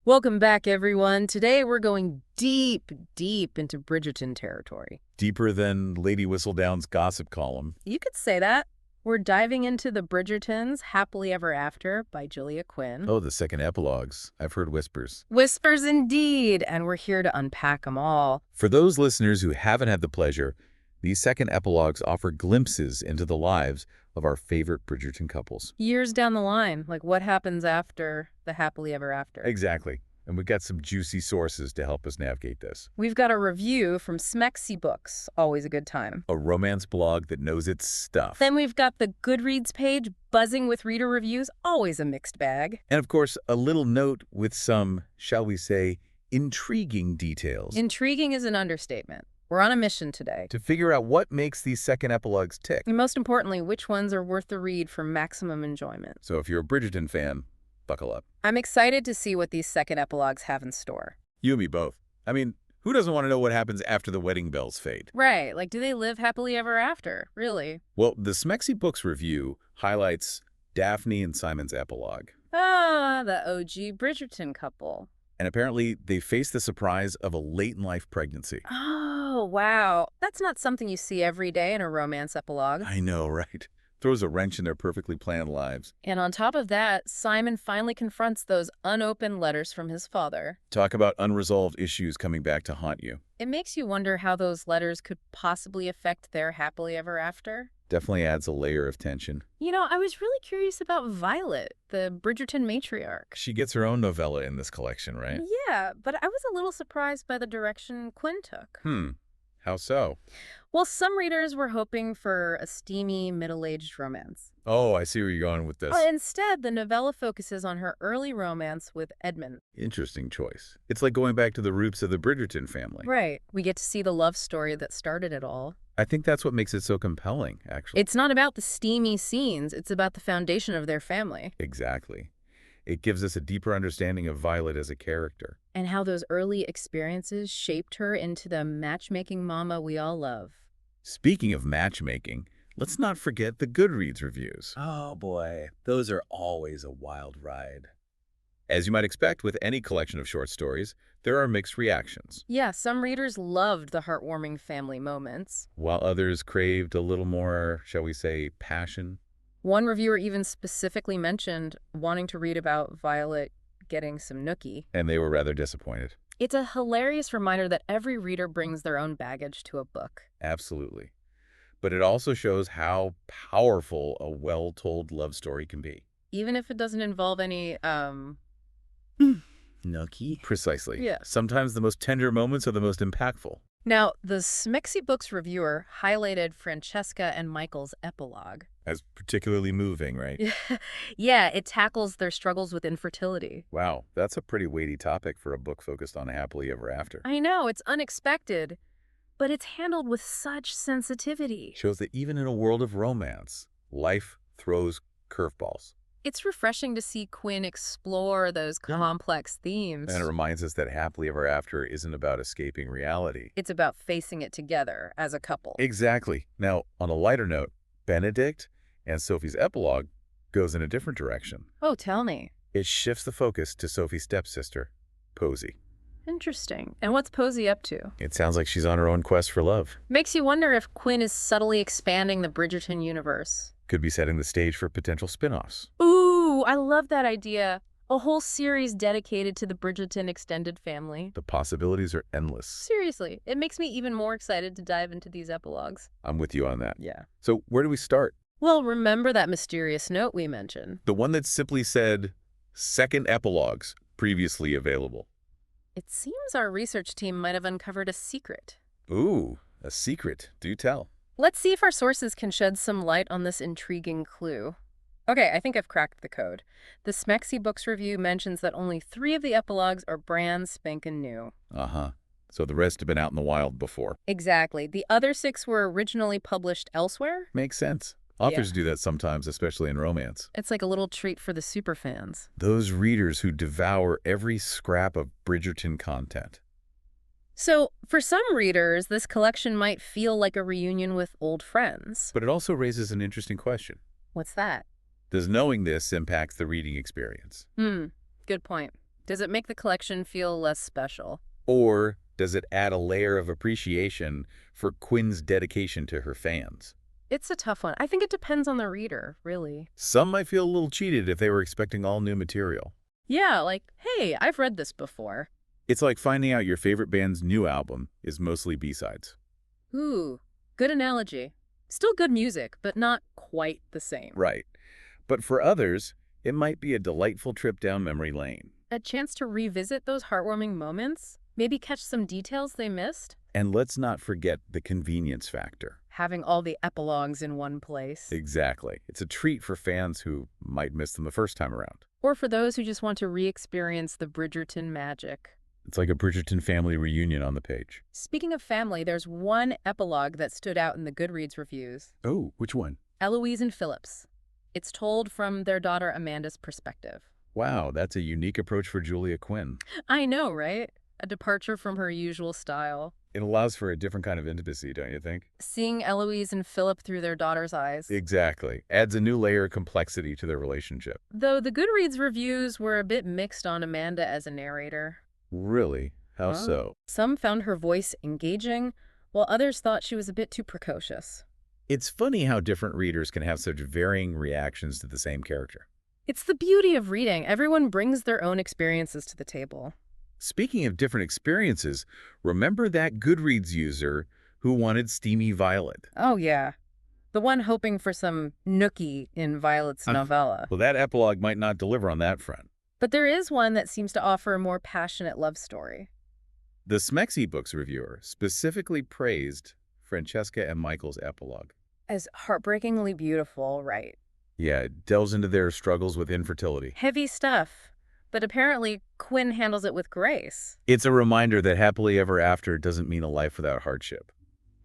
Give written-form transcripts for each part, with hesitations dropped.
Welcome back, everyone. Today we're going deep, deep into Bridgerton territory. Deeper than Lady Whistledown's gossip column. You could say that. We're diving into the Bridgertons' Happily Ever After by Julia Quinn. Oh, the second epilogues. I've heard whispers. Whispers indeed, and we're here to unpack them all. For those listeners who haven't had the pleasure, these second epilogues offer glimpses into the lives of our favorite Bridgerton couples. Years down the line, like what happens after the Happily Ever After. Exactly. And we've got some juicy sources to help us navigate this. We've got a review from Smexy Books, always a good time. A romance blog that knows its stuff. Then we've got the Goodreads page buzzing with reader reviews, always a mixed bag. And of course, a little note with some, shall we say, intriguing details. Intriguing is an understatement. We're on a mission today. To figure out what makes these second epilogues tick. And most importantly, which ones are worth the read for maximum enjoyment. So if you're a Bridgerton fan, buckle up. I'm excited to see what these second epilogues have in store. You and me both. I mean, who doesn't want to know what happens after the wedding bells fade? Right. Like, do they live happily ever after? Really? Well, the Smexy Books review highlights Daphne and Simon's epilogue. Ah, the OG Bridgerton couple. And apparently, they face the surprise of a late-in-life pregnancy. Oh, wow. That's not something you see every day in a romance epilogue. I know, right? Throws a wrench in their perfectly planned lives. And on top of that, Simon finally confronts those unopened letters from his father. Talk about unresolved issues coming back to haunt you. It makes you wonder how those letters could possibly affect their happily ever after. Definitely adds a layer of tension. You know, I was really curious about Violet, the Bridgerton matriarch. She gets her own novella in this collection, right? Yeah, but I was a little surprised by the direction Quinn took. How so? Well, some readers were hoping for a steamy, middle-aged romance. Oh, I see where you're going with this. Instead, the novella focuses on her early romance with Edmund. Interesting choice. It's like going back to the roots of the Bridgerton family. Right. We get to see the love story that started it all. I think that's what makes it so compelling, actually. It's not about the steamy scenes. It's about the foundation of their family. Exactly. It gives us a deeper understanding of Violet as a character. And how those early experiences shaped her into the matchmaking mama we all love. Speaking of matchmaking, let's not forget the Goodreads reviews. Oh boy, those are always a wild ride. As you might expect with any collection of short stories, there are mixed reactions. Yeah, some readers loved the heartwarming family moments. While others craved a little more, shall we say, passion. One reviewer even specifically mentioned wanting to read about Violet getting some nookie. And they were rather disappointed. It's a hilarious reminder that every reader brings their own baggage to a book. Absolutely. But it also shows how powerful a well-told love story can be. Even if it doesn't involve any, Nookie? Precisely. Yeah. Sometimes the most tender moments are the most impactful. Now, the Smexy Books reviewer highlighted Francesca and Michael's epilogue. As particularly moving, right? Yeah, it tackles their struggles with infertility. Wow, that's a pretty weighty topic for a book focused on happily ever after. I know, it's unexpected, but it's handled with such sensitivity. Shows that even in a world of romance, life throws curveballs. It's refreshing to see Quinn explore those complex themes. And it reminds us that happily ever after isn't about escaping reality. It's about facing it together as a couple. Exactly. Now, on a lighter note, Benedict and Sophie's epilogue goes in a different direction. Oh, tell me. It shifts the focus to Sophie's stepsister, Posey. Interesting. And what's Posey up to? It sounds like she's on her own quest for love. Makes you wonder if Quinn is subtly expanding the Bridgerton universe. Could be setting the stage for potential spin-offs. Ooh, I love that idea. A whole series dedicated to the Bridgerton extended family. The possibilities are endless. Seriously, it makes me even more excited to dive into these epilogues. I'm with you on that. Yeah. So where do we start? Well, remember that mysterious note we mentioned? The one that simply said, second epilogues previously available. It seems our research team might have uncovered a secret. Ooh, a secret. Do tell. Let's see if our sources can shed some light on this intriguing clue. Okay, I think I've cracked the code. The Smexy Books review mentions that only 3 of the epilogues are brand spanking new. Uh-huh. So the rest have been out in the wild before. Exactly. The other 6 were originally published elsewhere. Makes sense. Authors do that sometimes, especially in romance. It's like a little treat for the superfans. Those readers who devour every scrap of Bridgerton content. So, for some readers, this collection might feel like a reunion with old friends. But it also raises an interesting question. What's that? Does knowing this impact the reading experience? Good point. Does it make the collection feel less special? Or does it add a layer of appreciation for Quinn's dedication to her fans? It's a tough one. I think it depends on the reader, really. Some might feel a little cheated if they were expecting all new material. Yeah, like, hey, I've read this before. It's like finding out your favorite band's new album is mostly B-sides. Ooh, good analogy. Still good music, but not quite the same. Right. But for others, it might be a delightful trip down memory lane. A chance to revisit those heartwarming moments? Maybe catch some details they missed? And let's not forget the convenience factor. Having all the epilogues in one place. Exactly. It's a treat for fans who might miss them the first time around. Or for those who just want to re-experience the Bridgerton magic. It's like a Bridgerton family reunion on the page. Speaking of family, there's one epilogue that stood out in the Goodreads reviews. Oh, which one? Eloise and Philip's. It's told from their daughter Amanda's perspective. Wow, that's a unique approach for Julia Quinn. I know, right? A departure from her usual style. It allows for a different kind of intimacy, don't you think? Seeing Eloise and Philip through their daughter's eyes. Exactly. Adds a new layer of complexity to their relationship. Though the Goodreads reviews were a bit mixed on Amanda as a narrator. Really? How so? Some found her voice engaging, while others thought she was a bit too precocious. It's funny how different readers can have such varying reactions to the same character. It's the beauty of reading. Everyone brings their own experiences to the table. Speaking of different experiences, remember that Goodreads user who wanted Steamy Violet? Oh, yeah. The one hoping for some nookie in Violet's novella. Well, that epilogue might not deliver on that front. But there is one that seems to offer a more passionate love story. The Smexy Books reviewer specifically praised Francesca and Michael's epilogue. As heartbreakingly beautiful, right? Yeah, it delves into their struggles with infertility. Heavy stuff. But apparently, Quinn handles it with grace. It's a reminder that happily ever after doesn't mean a life without hardship.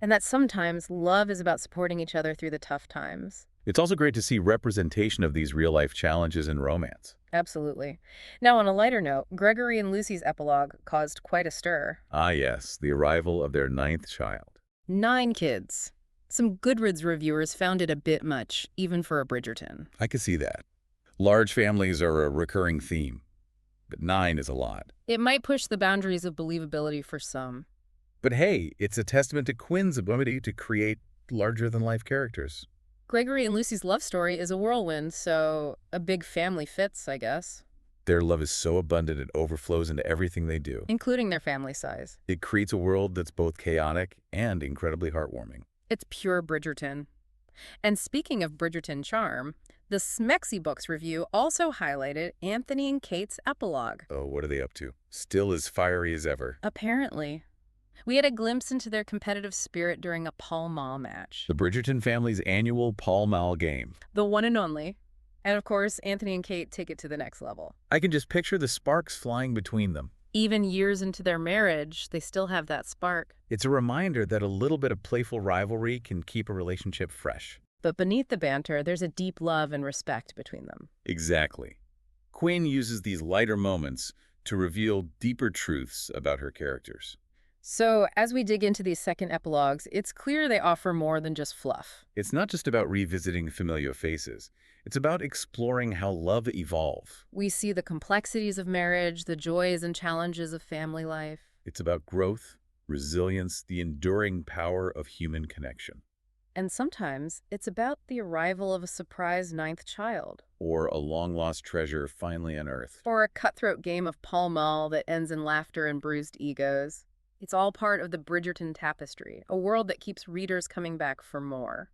And that sometimes love is about supporting each other through the tough times. It's also great to see representation of these real-life challenges in romance. Absolutely. Now, on a lighter note, Gregory and Lucy's epilogue caused quite a stir. Ah yes, the arrival of their 9th child. 9 kids. Some Goodreads reviewers found it a bit much, even for a Bridgerton. I could see that. Large families are a recurring theme, but 9 is a lot. It might push the boundaries of believability for some. But hey, it's a testament to Quinn's ability to create larger-than-life characters. Gregory and Lucy's love story is a whirlwind, so a big family fits, I guess. Their love is so abundant it overflows into everything they do. Including their family size. It creates a world that's both chaotic and incredibly heartwarming. It's pure Bridgerton. And speaking of Bridgerton charm, the Smexy Books review also highlighted Anthony and Kate's epilogue. Oh, what are they up to? Still as fiery as ever. Apparently. We had a glimpse into their competitive spirit during a Pall Mall match. The Bridgerton family's annual Pall Mall game. The one and only. And of course, Anthony and Kate take it to the next level. I can just picture the sparks flying between them. Even years into their marriage, they still have that spark. It's a reminder that a little bit of playful rivalry can keep a relationship fresh. But beneath the banter, there's a deep love and respect between them. Exactly. Quinn uses these lighter moments to reveal deeper truths about her characters. So, as we dig into these second epilogues, it's clear they offer more than just fluff. It's not just about revisiting familiar faces. It's about exploring how love evolves. We see the complexities of marriage, the joys and challenges of family life. It's about growth, resilience, the enduring power of human connection. And sometimes it's about the arrival of a surprise 9th child. Or a long-lost treasure finally unearthed. Or a cutthroat game of Pall Mall that ends in laughter and bruised egos. It's all part of the Bridgerton tapestry, a world that keeps readers coming back for more.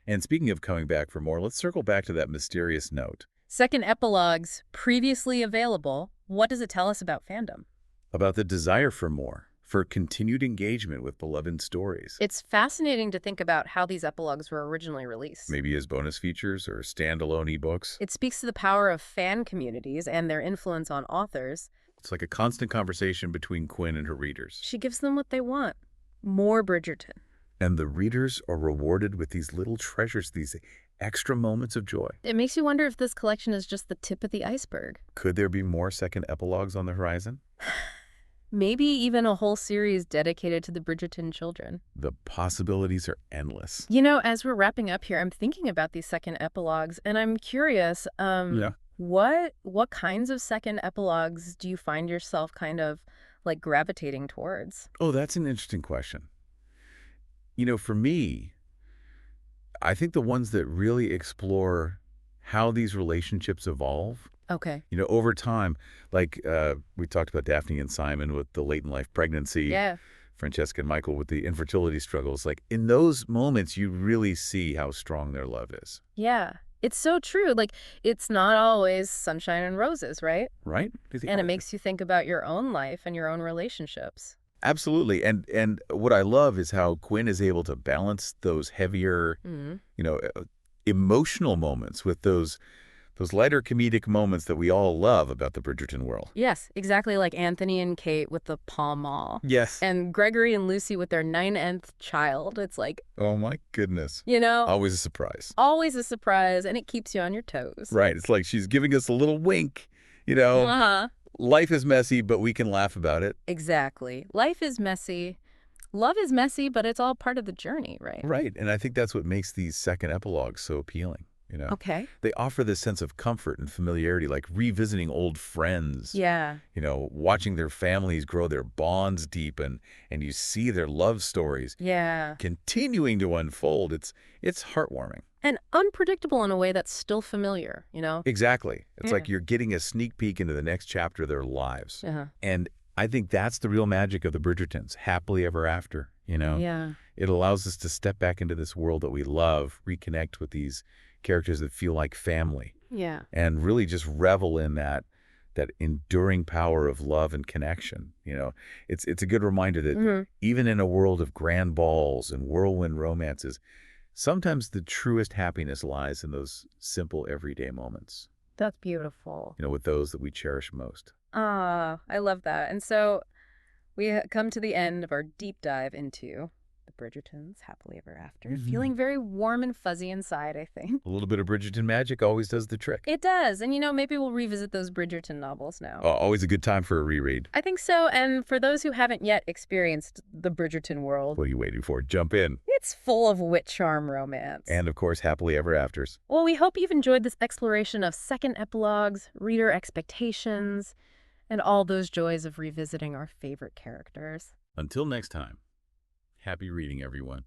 And speaking of coming back for more, let's circle back to that mysterious note. Second epilogues, previously available. What does it tell us about fandom? About the desire for more, for continued engagement with beloved stories. It's fascinating to think about how these epilogues were originally released. Maybe as bonus features or standalone ebooks. It speaks to the power of fan communities and their influence on authors. It's like a constant conversation between Quinn and her readers. She gives them what they want. More Bridgerton. And the readers are rewarded with these little treasures, these extra moments of joy. It makes you wonder if this collection is just the tip of the iceberg. Could there be more second epilogues on the horizon? Maybe even a whole series dedicated to the Bridgerton children. The possibilities are endless. You know, as we're wrapping up here, I'm thinking about these second epilogues, and I'm curious, What kinds of second epilogues do you find yourself kind of like gravitating towards? Oh, that's an interesting question. For me, I think the ones that really explore how these relationships evolve, Okay. over time, like we talked about Daphne and Simon with the late-in-life pregnancy, Yeah. Francesca and Michael with the infertility struggles. Like, in those moments, you really see how strong their love is, Yeah. It's so true. Like, it's not always sunshine and roses, right? right? Do you think- And it makes you think about your own life and your own relationships. Absolutely. And what I love is how Quinn is able to balance those heavier, Mm. you know, uh, emotional moments with those lighter comedic moments that we all love about the Bridgerton world. Yes, exactly like Anthony and Kate with the Pall Mall. Yes. And Gregory and Lucy with their 9th child. It's like, Oh my goodness. you know, Always a surprise. always a surprise, and it keeps you on your toes. Right. It's like she's giving us a little wink. You know, Uh-huh. life is messy, but we can laugh about it. Exactly. Life is messy. Love is messy, but it's all part of the journey, right? Right. And I think that's what makes these second epilogues so appealing. Okay. They offer this sense of comfort and familiarity, like revisiting old friends. Yeah. Watching their families grow their bonds deep, and you see their love stories Yeah. continuing to unfold. It's heartwarming. And unpredictable in a way that's still familiar, you know? Exactly. It's Yeah. like you're getting a sneak peek into the next chapter of their lives. Uh-huh. And I think that's the real magic of the Bridgertons, happily ever after. Yeah. It allows us to step back into this world that we love, reconnect with these characters that feel like family, Yeah. and really just revel in that enduring power of love and connection. It's a good reminder that Mhm. even in a world of grand balls and whirlwind romances, sometimes the truest happiness lies in those simple everyday moments, That's beautiful. with those that we cherish most. Ah, I love that. And so we come to the end of our deep dive into the Bridgertons, happily ever after. Mhm. Feeling very warm and fuzzy inside, I think. A little bit of Bridgerton magic always does the trick. It does. And, maybe we'll revisit those Bridgerton novels now. Always a good time for a reread. I think so. And for those who haven't yet experienced the Bridgerton world, What are you waiting for? Jump in. it's full of wit, charm, romance. And, of course, happily ever afters. Well, we hope you've enjoyed this exploration of second epilogues, reader expectations, and all those joys of revisiting our favorite characters. Until next time, happy reading, everyone.